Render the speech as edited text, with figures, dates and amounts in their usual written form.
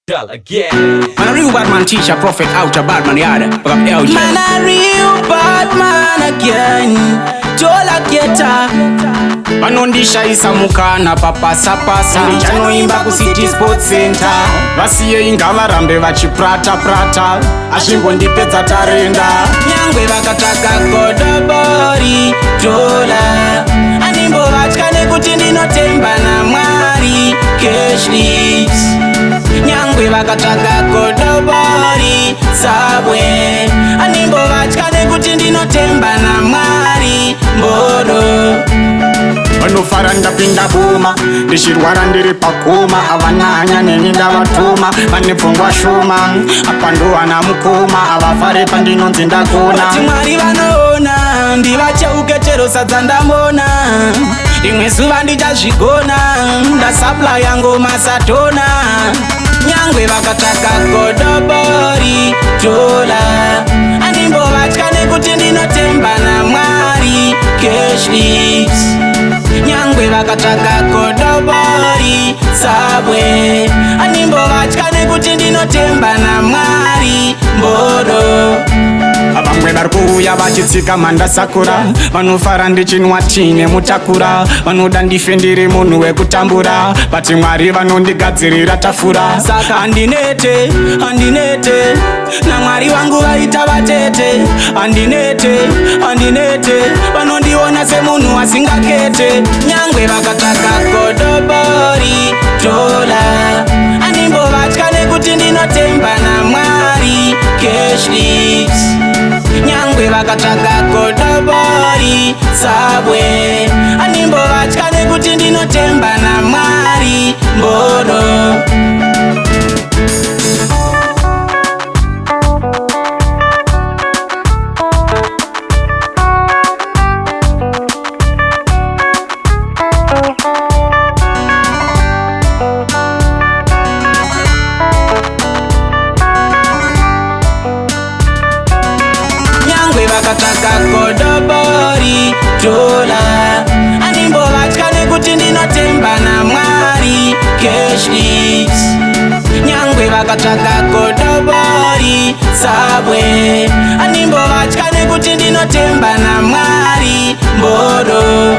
Again. Man a real bad man, teacher, prophet, out a bad man yard. Pick up LG. Man a real bad man again. Jola Keta. Vanondisha isamukana papasa ndichanoimba ku City Sports Center. Vasiye inga varambe vachiprata ashingondipedza tarenda. Nyangwe vakataka godobori Jola. Animbo vatya nekuti ndinotemba na Mwari Cash lips. Nyangwe vakataka godobori Sabwe. Animbo vatya nekuti ndinotemba na Mwari Mboro. Vanofara ndapinda boma ndichirwara ndiri pakoma avananya neni ndavatuma vane pfungwa shoma apa ndowana mukoma avafare pandinonzi ndakona kuti Mwari vanoona ndivacheuke chero sadza ndambona rimwe zuva ndichazvigona ndasaplaya ngoma satona nyangwe vakataka godobori Jola animbovatya nekuti ndinotemba na Mwari Cash lips. Nyangwe vakataka godobori Sabwe animbovatya nekuti ndinotemba na Mwari Mboro. Vamwe vari kuuya vachitsika mandasakura vanofara ndichinwa tine mutakura vanoda ndife ndiri munhu wekutambura vati Mwari vanondigadzirira tafura saka handinete naMwari vangu vaita vatete handinete vanondiona semunhu asingakete nyangwe vakataka godobori Jola animbovatya nekuti ndinotemba na Mwari Cash lips. Nyangwe vakataka godobori Sabwe animbovatya nekuti ndinotemba na Mwari Mboro. Vakataka godobori Jola animbovatya nekuti ndinotemba na Mwari Cash lips. Nyangwe vakataka godobori Sabwe animbovatya nekuti ndinotemba na Mwari Mboro.